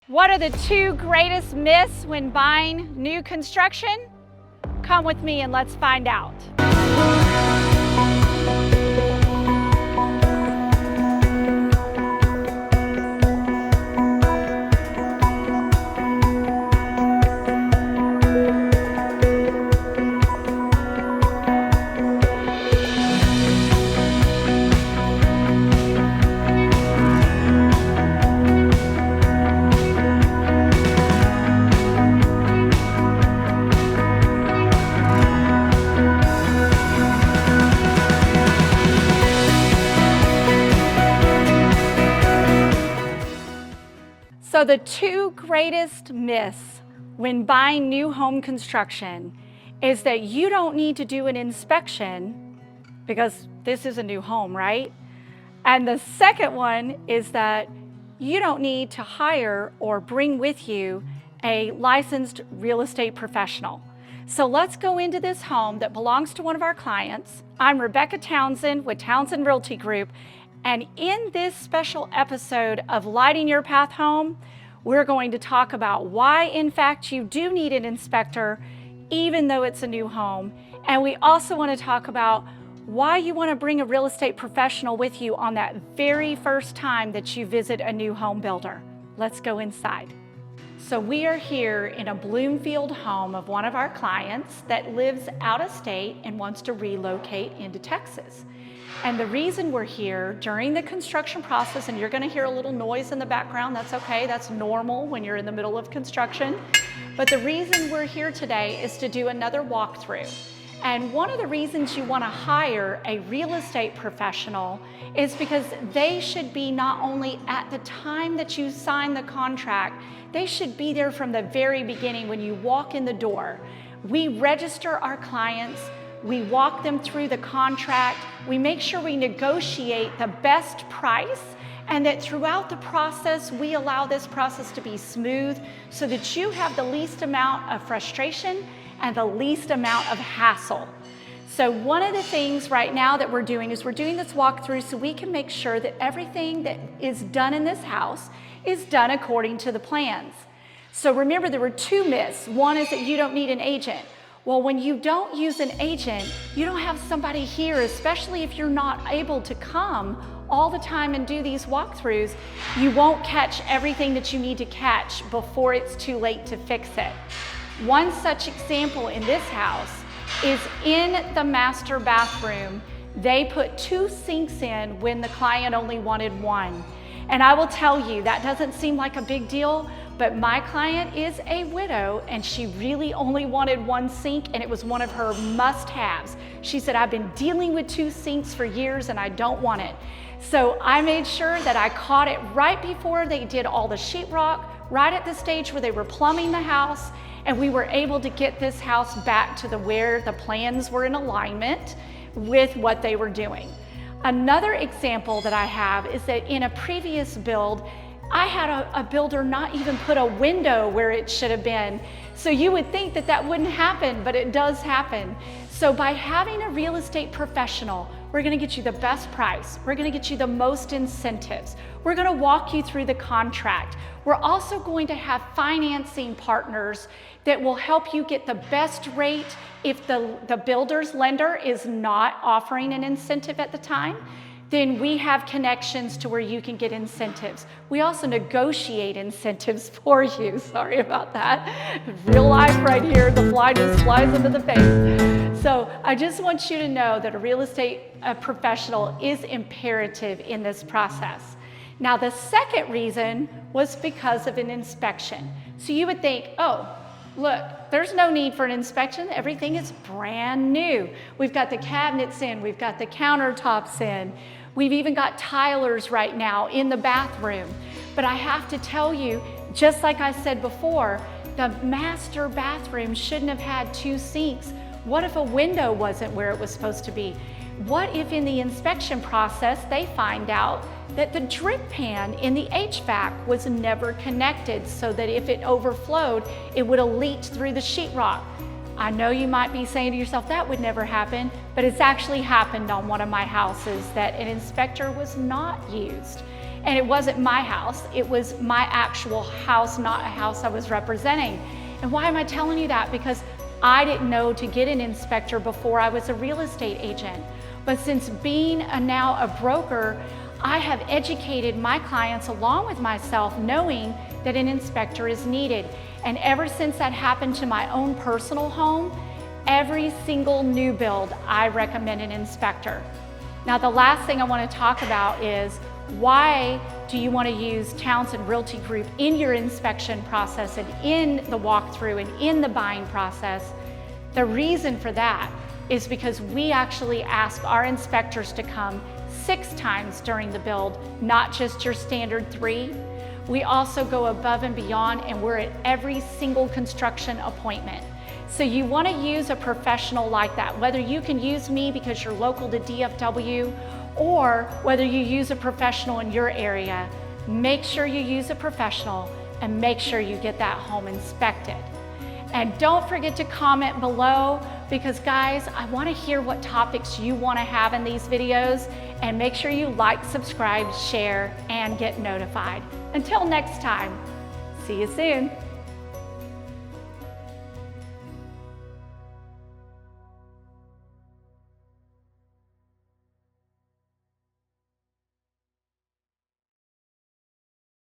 What are the two greatest myths when buying new construction? Come with me and let's find out. So the two greatest myths when buying new home construction is that you don't need to do an inspection because this is a new home, right? And the second one is that you don't need to hire or bring with you a licensed real estate professional. So let's go into this home that belongs to one of our clients. I'm Rebecca Townsend with Townsend Realty Group. And in this special episode of Lighting Your Path Home, we're going to talk about why, in fact, you do need an inspector, even though it's a new home. And we also want to talk about why you want to bring a real estate professional with you on that very first time that you visit a new home builder. Let's go inside. So we are here in a Bloomfield home of one of our clients that lives out of state and wants to relocate into Texas. And the reason we're here during the construction process, and you're going to hear a little noise in the background, that's okay, that's normal when you're in the middle of construction. But the reason we're here today is to do another walkthrough. And one of the reasons you want to hire a real estate professional is because they should be not only at the time that you sign the contract, they should be there from the very beginning when you walk in the door. We register our clients, we walk them through the contract, we make sure we negotiate the best price, and that throughout the process, we allow this process to be smooth so that you have the least amount of frustration and the least amount of hassle. So one of the things right now that we're doing is we're doing this walkthrough so we can make sure that everything that is done in this house is done according to the plans. So remember, there were two myths. One is that you don't need an agent. Well, when you don't use an agent, you don't have somebody here, especially if you're not able to come all the time and do these walkthroughs, you won't catch everything that you need to catch before it's too late to fix it. One such example in this house is in the master bathroom. They put two sinks in when the client only wanted one. And I will tell you, that doesn't seem like a big deal, but my client is a widow and she really only wanted one sink, and it was one of her must-haves. She said, I've been dealing with two sinks for years and I don't want it. So I made sure that I caught it right before they did all the sheetrock, right at the stage where they were plumbing the house, and we were able to get this house back to where the plans were in alignment with what they were doing. Another example that I have is that in a previous build, I had a builder not even put a window where it should have been. So you would think that that wouldn't happen, but it does happen. So by having a real estate professional, we're gonna get you the best price. We're gonna get you the most incentives. We're gonna walk you through the contract. We're also going to have financing partners that will help you get the best rate if the builder's lender is not offering an incentive at the time. Then we have connections to where you can get incentives. We also negotiate incentives for you. Sorry about that. Real life right here, the fly just flies into the face. So I just want you to know that a real estate professional is imperative in this process. Now the second reason was because of an inspection. So you would think, oh, look, there's no need for an inspection. Everything is brand new. We've got the cabinets in, we've got the countertops in. We've even got tilers right now in the bathroom. But I have to tell you, just like I said before, the master bathroom shouldn't have had two sinks. What if a window wasn't where it was supposed to be? What if in the inspection process they find out that the drip pan in the HVAC was never connected so that if it overflowed, it would have leaked through the sheetrock? I know you might be saying to yourself, that would never happen, but it's actually happened on one of my houses that an inspector was not used. And it wasn't my house, it was my actual house, not a house I was representing. And why am I telling you that? Because I didn't know to get an inspector before I was a real estate agent. But since being now a broker, I have educated my clients along with myself, knowing that an inspector is needed. And ever since that happened to my own personal home, every single new build, I recommend an inspector. Now, the last thing I want to talk about is, why do you want to use Townsend Realty Group in your inspection process and in the walkthrough and in the buying process? The reason for that is because we actually ask our inspectors to come 6 times during the build, not just your standard 3. We also go above and beyond, and we're at every single construction appointment. So you want to use a professional like that, whether you can use me because you're local to DFW, or whether you use a professional in your area. Make sure you use a professional and make sure you get that home inspected. And don't forget to comment below, because guys, I want to hear what topics you want to have in these videos, and make sure you like, subscribe, share, and get notified. Until next time, see you soon.